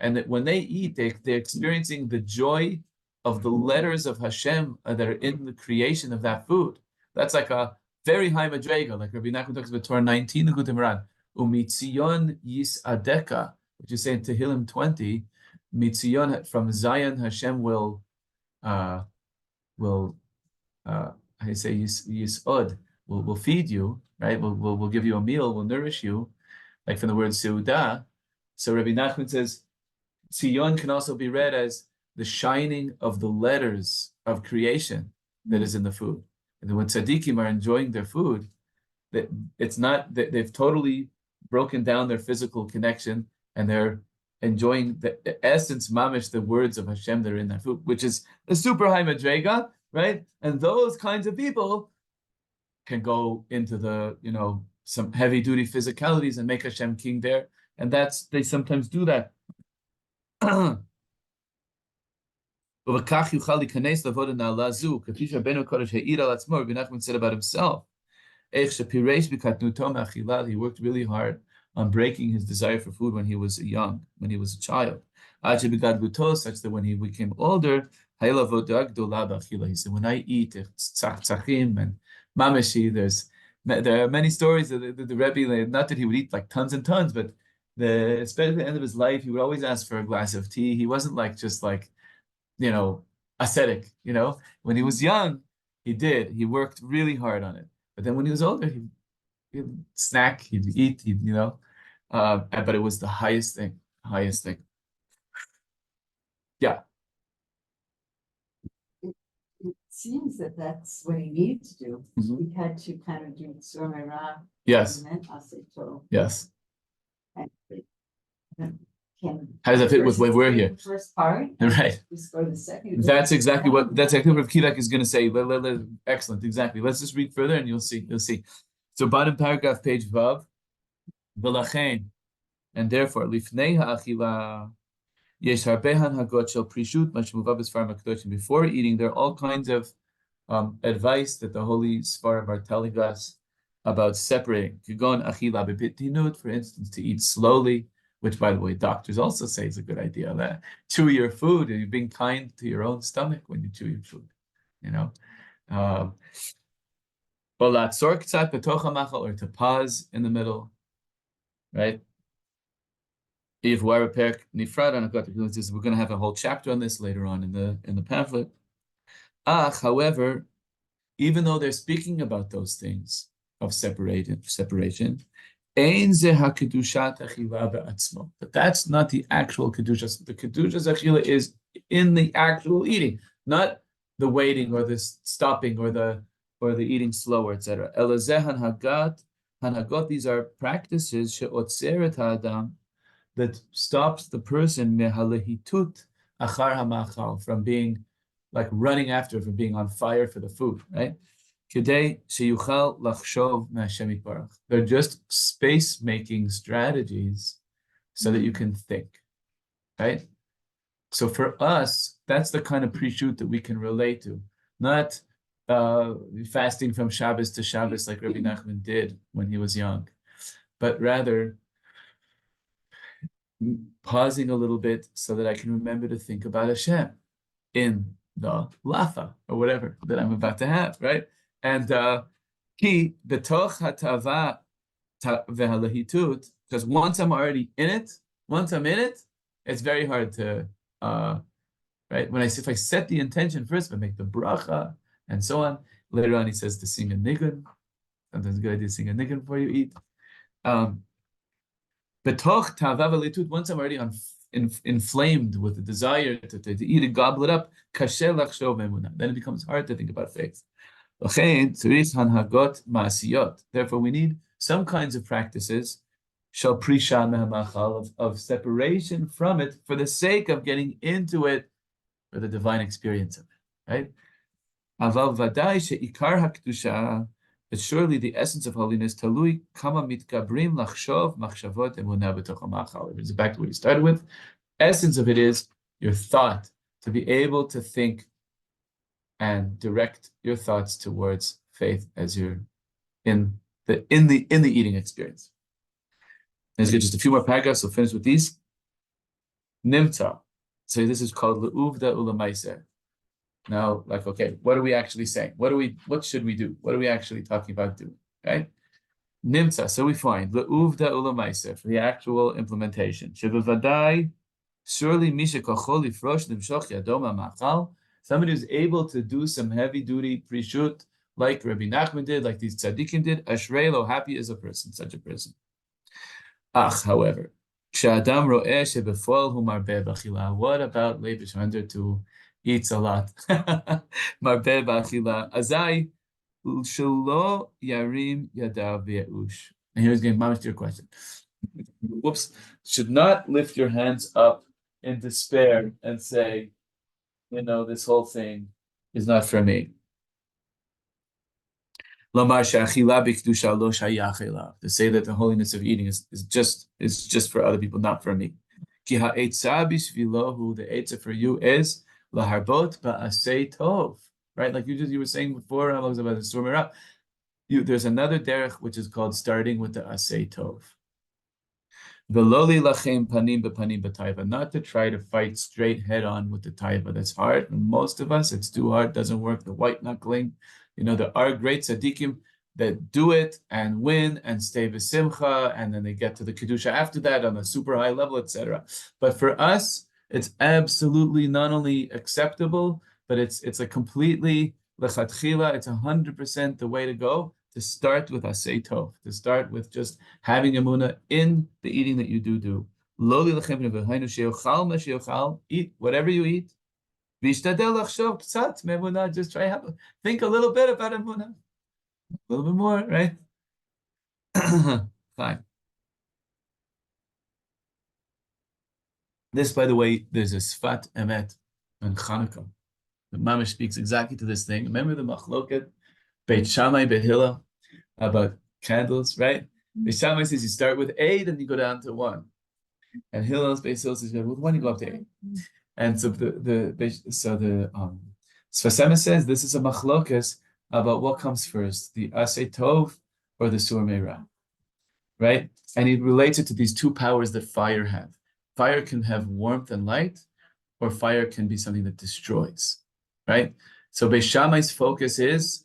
and that when they eat, they're experiencing the joy of the letters of Hashem that are in the creation of that food. That's like a very high madrega, like Rabbi Nachman talks about Torah 19, Likutei Moran, umitzion yisadeka, which is saying Tehillim 20, mitzion, from Zion Hashem will how do you say, yisod, will feed you, right? Will give you a meal, will nourish you, like from the word seudah. So Rabbi Nachman says, Tzion can also be read as the shining of the letters of creation that is in the food. And when tzaddikim are enjoying their food, that it's not that they've totally broken down their physical connection, and they're enjoying the essence, mamish, the words of Hashem that are in that food, which is a super high madrega, right? And those kinds of people can go into the, some heavy duty physicalities and make Hashem king there. And they sometimes do that. Nachman said about himself, he worked really hard on breaking his desire for food when he was young, when he was a child. Such that when he became older, he said, when I eat, and mamashi, there are many stories that the Rebbe, not that he would eat like tons and tons, but especially at the end of his life, he would always ask for a glass of tea. He wasn't ascetic, When he was young, he worked really hard on it. But then when he was older, he'd snack, he'd eat, But it was the highest thing. Yeah. It seems that that's what he needed to do. Mhm. He had to kind of do Surah Yes. and then Asito. Yes. How does that fit with where we're here? The first part. Right. Just go to the second. That's exactly what Rav Kivak is going to say. Excellent, exactly. Let's just read further and you'll see. So bottom paragraph, page Vav. V'lachein, and therefore, lifnei ha'achila yesh harbe hanhagot shel prishut mashmuvav b'sfarim hakadoshim. Before eating, there are all kinds of advice that the holy Sfarim are telling us about separating. Kigon achila bebitinut, for instance, to eat slowly, which, by the way, doctors also say is a good idea. That chew your food, and you're being kind to your own stomach when you chew your food. You know, or to pause in the middle, right? If we're going to have a whole chapter on this later on in the pamphlet. However, even though they're speaking about those things of separation, but that's not the actual kedusha. The kedusha's achila is in the actual eating, not the waiting or the stopping or the eating slower, etc. Hanagot, these are practices she'otzeret ha'adam, that stops the person mehalehitut achar hamachal, from being like running after, from being on fire for the food, right? Kedei sheyuchal lachshov me'Hashem yitbarach. They're just space-making strategies so that you can think, right? So for us, that's the kind of pre-shoot that we can relate to, not fasting from Shabbos to Shabbos like Rabbi Nachman did when he was young, but rather pausing a little bit so that I can remember to think about Hashem in the lafa or whatever that I'm about to have, right? And ki betoch hatava vehalahitut, because once I'm already in it, it's very hard to right? If I set the intention first, if I make the bracha and so on, later on he says to sing a nigun. Sometimes it's a good idea to sing a nigun before you eat. Betoch tava vehalahitut, once I'm already inflamed with the desire to eat and gobble it up, kasher lachshov emunah, then it becomes hard to think about faith. Therefore, we need some kinds of practices of separation from it for the sake of getting into it for the divine experience of it, right? But surely the essence of holiness, talui kama mitgabrim lachshov machshavot emunah b'toch hamachal. It's back to what you started with. Essence of it is your thought, to be able to think and direct your thoughts towards faith as you're in the eating experience. Let's get just a few more paragraphs. We'll finish with these. Nimta. So this is called le'uvda ulamaiser. Now, like, okay, what are we actually saying? What should we do? What are we actually talking about doing? Right? Nimta. So we find le'uvda ulamaiser, for the actual implementation. Shebevadai, surely misha kachol lifrosh nimshoch yadom ha'machal. Somebody who's able to do some heavy-duty pre-shoot, like Rabbi Nachman did, like these tzaddikim did, ashrei lo, happy is a person, such a person. However, k'sha'adam ro'eh shebefol hu marbeh b'achila. What about Leibish Hundert, who eats a lot? Marbeh b'achila. Azai shelo yarim yadav v'yeush. And here's getting mamish to your question. Whoops. Should not lift your hands up in despair and say, this whole thing is not for me. To say that the holiness of eating is just for other people, not for me. The eitzah for you is laharbot ba'asei tov, right? Like you were saying before, about the surah. There's another derech which is called starting with the asei tov. V'loli lachem panim b'panim b'taiva, not to try to fight straight head on with the taiva. That's hard. And most of us, it's too hard, doesn't work. The white knuckling. There are great tzaddikim that do it and win and stay b'simcha, and then they get to the kedusha after that on a super high level, etc. But for us, it's absolutely not only acceptable, but it's a completely lechatchila. It's 100% the way to go, to start with asay tov, to start with just having emunah in the eating that you do. Eat whatever you eat. Just try think a little bit about emunah, a little bit more, right? Fine. This, by the way, there's a Sfat Emet on Chanukah. The Mamish speaks exactly to this thing. Remember the Machloket, Beit Shammai, Beit Hillel, about candles, right? Beit Shammai says you start with 8 and you go down to 1. And Hillel's Beit Hillel says with 1 you go up to 8. And so the Sfas Emet says this is a Machlokas about what comes first, the Asay Tov or the Sur Meirah, right? And he relates it to these two powers that fire have. Fire can have warmth and light, or fire can be something that destroys, right? So Beis Shammai's focus is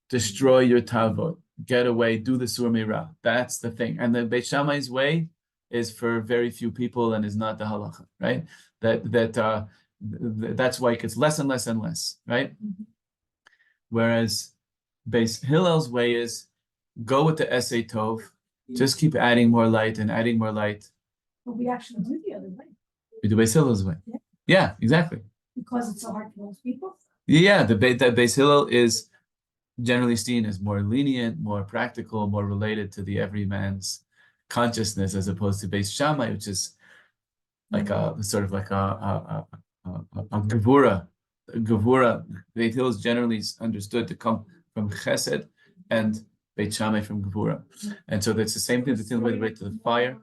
destroy your tavot, get away, do the Sur Meirah. That's the thing. And the Beis Shammai's way is for very few people and is not the halacha, right? That's why it gets less and less and less, right? Whereas Beis Hillel's way is go with the Asay Tov, just keep adding more light and adding more light. But we actually do the other way. We do Beis Hillel's way. Yeah, exactly. Because it's so hard for most people. Yeah, that Beis Hillel is generally seen as more lenient, more practical, more related to the everyman's consciousness, as opposed to Beis Shammai, which is like a sort of like a gevura. Gevura, Beis Hillel is generally understood to come from Chesed, and Beit Shammai from gevura, and so that's the same thing. The way to the fire.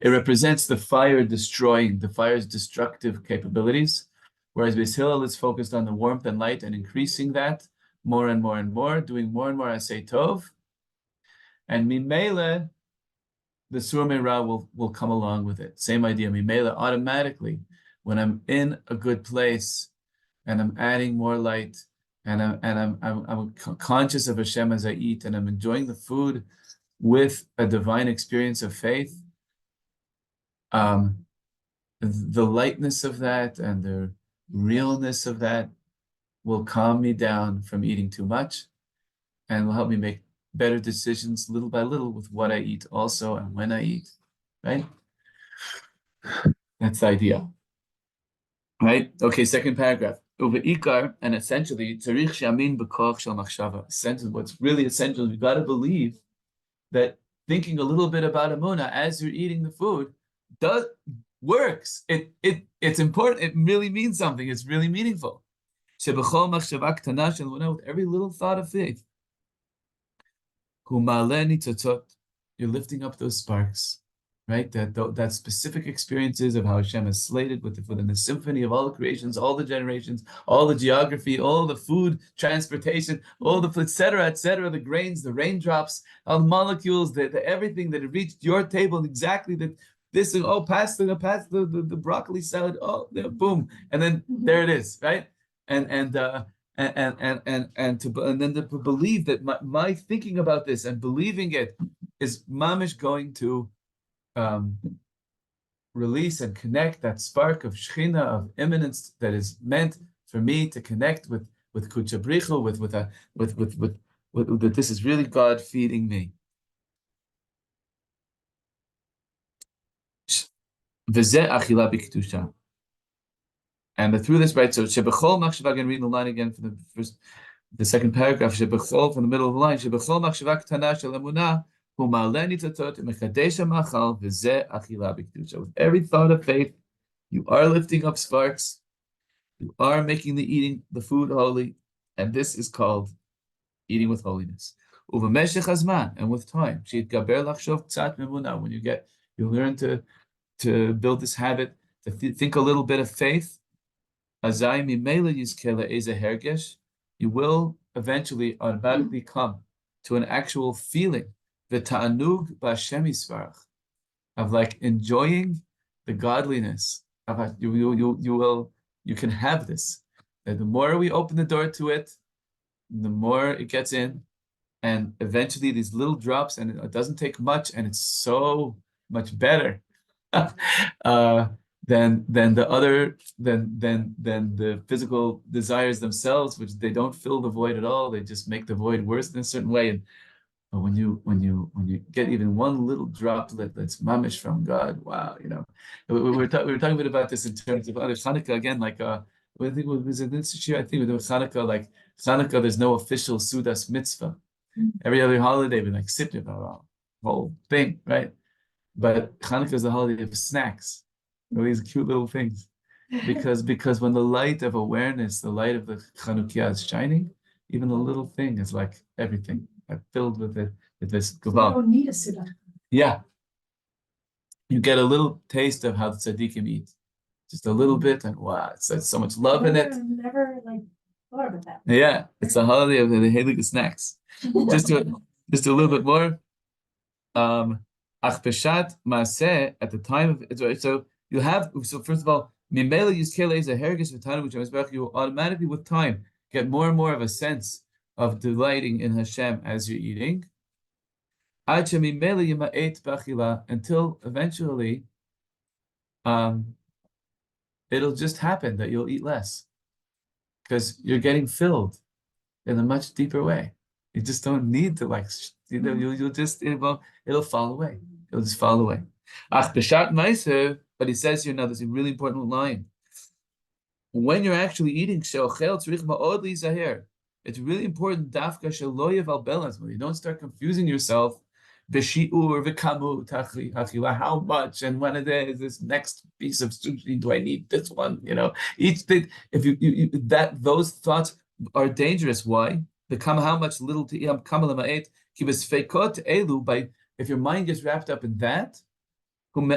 It represents the fire destroying, the fire's destructive capabilities, whereas Beis Hillel is focused on the warmth and light and increasing that more and more and more, doing more and more Asay Tov. And Mimele, the Sur Meirah will come along with it. Same idea. Mimele, automatically, when I'm in a good place and I'm adding more light and I'm conscious of Hashem as I eat and I'm enjoying the food with a divine experience of faith, the lightness of that and the realness of that will calm me down from eating too much and will help me make better decisions little by little with what I eat also and when I eat, right? That's the idea, right? Okay, second paragraph. Uve'ikar, and essentially, tzarich she'amin b'koach shel machshava. Essentially, what's really essential, you got to believe that thinking a little bit about Emunah as you're eating the food works. It's important. It really means something. It's really meaningful. Shebechol machshava ktana shel Emunah, with every little thought of faith, hu ma'aleh nitzotzot, you're lifting up those sparks, right? That specific experiences of how Hashem is slated within the symphony of all the creations, all the generations, all the geography, all the food, transportation, all the etc., the grains, the raindrops, all the molecules, the everything that reached your table, exactly that this and past the broccoli salad, boom, and then there it is, right? And then to believe that my thinking about this and believing it is mamish going to release and connect that spark of Shechina, of immanence that is meant for me to connect with Kuchabrichu, with that this is really God feeding me. V'zeh achila b'kedusha. And through this, right, so Shebechol Machshava, again, reading the line again from the second paragraph, Shebechol, from the middle of the line, Shebechol Machshava Ktana Shel Emunah, Hu Ma'aleh Nitzotzot, Mechadesh HaMachal, V'zeh Achila B'Kedusha. With every thought of faith, you are lifting up sparks, you are making the food holy, and this is called eating with holiness. Uv'meshech hazman, and with time, She'itgaber Lachshov Tzat Emunah, when you learn to build this habit, to think a little bit of faith, you will eventually automatically come to an actual feeling, the ta'anug b'Hashem yisvarach, of like enjoying the godliness of you can have this. That the more we open the door to it, the more it gets in, and eventually these little drops, and it doesn't take much, and it's so much better. then the other then the physical desires themselves, which they don't fill the void at all, they just make the void worse in a certain way. And when you get even one little droplet that's mamish from God, wow, we were talking a bit about this in terms of other Hanukkah again, like I think it was in this year, I think with Hanukkah, like Hanukkah, there's no official Sudas mitzvah. Every other holiday, we like sit whole thing, right? But Hanukkah is the holiday of snacks, these cute little things, because when the light of awareness, the light of the Chanukiah is shining, even the little thing is like everything, filled with this So you gaval. don't need a Suda. Yeah, you get a little taste of how the tzaddikim eat, just a little bit, and wow, it's so much love in it. Never like thought about that. Yeah, it's the holiday of the Heilige snacks. Just a little bit more. Ach peshat maaseh at the time of it. So you have, so first of all, mimela yiskele is a hergish v'tanu which you automatically with time get more and more of a sense of delighting in Hashem as you're eating. Ad shemimela yima'et b'achila, until eventually, it'll just happen that you'll eat less because you're getting filled in a much deeper way. You just don't need to you'll just it'll fall away. It'll just fall away. Ach b'shat ma'aser, but he says here now, there's a really important line. When you're actually eating she'ochel tzrich ma'od lizaher, it's really important dafka shelo yeval belas, when you don't start confusing yourself b'shi'ur v'kamut hachila, how much and when it is this next piece of sushi, do I need this one? Each thing, if you that those thoughts are dangerous. Why? How much little to eat? By if your mind gets wrapped up in that, then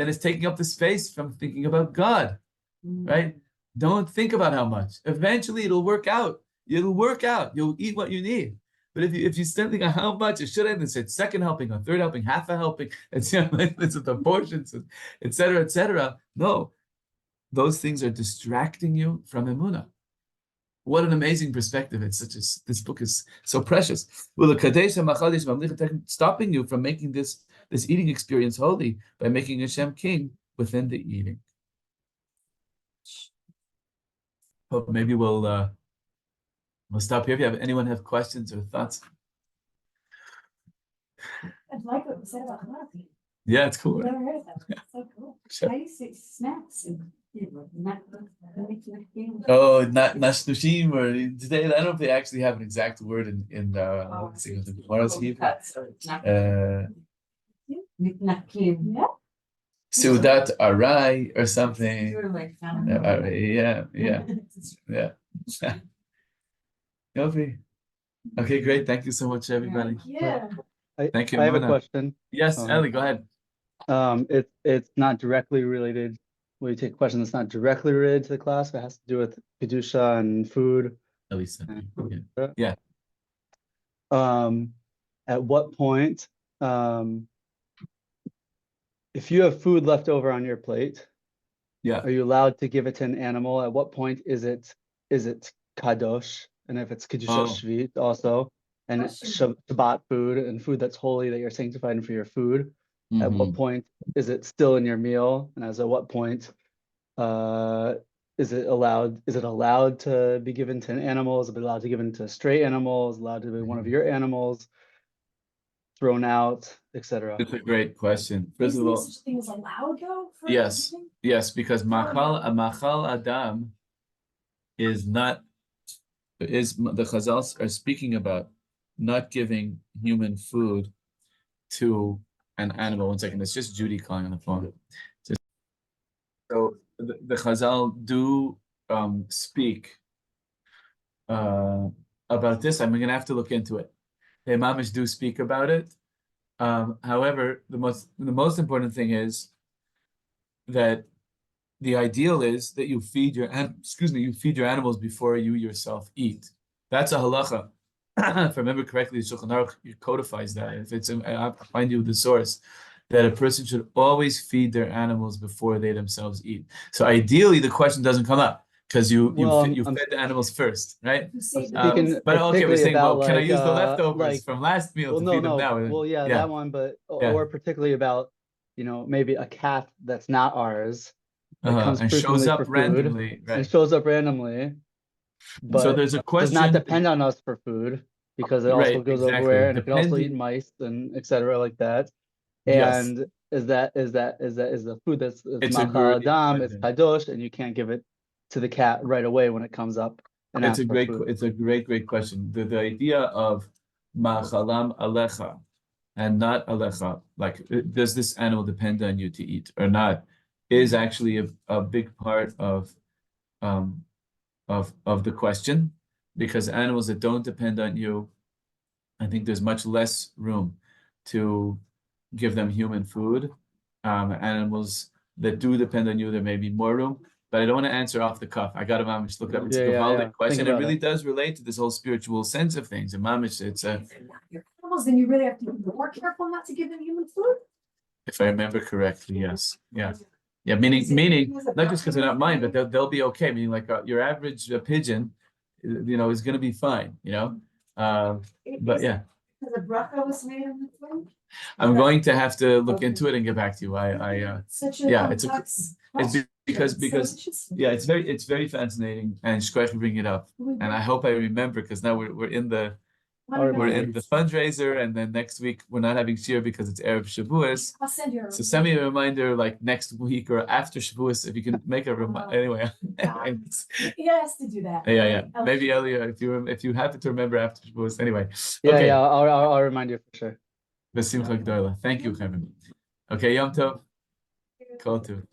it's taking up the space from thinking about God, right? Don't think about how much. Eventually, it'll work out. It'll work out. You'll eat what you need. But if you start thinking how much it should, and say second helping, a third helping, half a helping, it's the portions, etc., etc. No, those things are distracting you from emunah. What an amazing perspective! This book is so precious. Stopping you from making this eating experience holy by making Hashem king within the eating. Hope maybe we'll stop here. If anyone have questions or thoughts? I like what you said about coffee. Yeah, it's cool. I've never heard of that. It's so cool. Sure. I used to say snacks. Oh, not nashnushim, or today I don't know if they actually have an exact word in the Gemara's Hebrew. Yeah. Seudat arai or something. Yeah. Yofi. Okay, great. Thank you so much, everybody. Yeah. Thank you. I have a Mona. question. Yes, Ellie, go ahead. It's not directly related. We take a question that's not directly related to the class, but has to do with kedusha and food. Elisa. At what point, if you have food left over on your plate, are you allowed to give it to an animal? At what point is it kadosh? And if it's kedusha shvit also, and Shabbat food and food that's holy that you're sanctifying for your food, at what point is it still in your meal? And at what point is it allowed to be given to an animal? Is it allowed to be given to stray animals? Allowed to be one of your animals? Thrown out, etc. It's a great question. First of all, such thing as allowed though? yes, because machal adam is not, the Chazals are speaking about not giving human food to an animal. One second, it's just Judy calling on the phone. So the Chazal do speak about this. I'm going to have to look into it. The Imamish do speak about it. However, the most important thing is that the ideal is that you feed your animals before you yourself eat. That's a halacha. If I remember correctly, the Shulchan Aruch codifies that. If it's, I'll find you the source, that a person should always feed their animals before they themselves eat. So ideally, the question doesn't come up because you fed the animals first, right? But okay, we're saying, well, can I use the leftovers from last meal to feed them now? Well, yeah, that one, but or particularly about maybe a cat that's not ours that comes and shows frequently up for food randomly, and right? shows up randomly, So but there's a does not question, depend on us for food because it also right? goes Exactly. everywhere and it can also eat Depending, mice and etc. like that. yes, And is the food that's it's a Machal great Adam, it's question. Kadosh, and you can't give it to the cat right away when it comes up and It's asks a for food. it's a great question. The idea of Ma'achalam alecha and not alecha, like does this animal depend on you to eat or not, is actually a big part um of the question, because animals that don't depend on you, I think there's much less room to give them human food. Animals that do depend on you, there may be more room, but I don't want to answer off the cuff. I got to mamish look up. It's a Gavaldic Think question. It about really it. does relate to this whole spiritual sense of things. And mamish, it's a, Your animals, then you really have to be more careful not to give them human food. if I remember correctly, yes, yeah. Yeah, meaning not just because they're not mine, but they'll be okay. Meaning like your average pigeon, is going to be fine. But yeah, Because the bracha was made on the food? I'm going to have to look Okay. into it and get back to you. Such a yeah, complex it's because question. yeah, it's very fascinating, and Shkoyach bring it up, and I hope I remember, because now we're in the fundraiser, and then next week we're not having shir because it's Erev Shavuos. I'll send you a. So send me a reminder like next week or after Shavuos if you can make a reminder. Anyway, He has to do that. yeah. Maybe Elia, if you happen to remember after Shavuos. Anyway, Yeah, okay. I'll remind you for sure. Besimcha Gdola. Thank you, Chaim. Okay, Yom Tov. Kol Tov.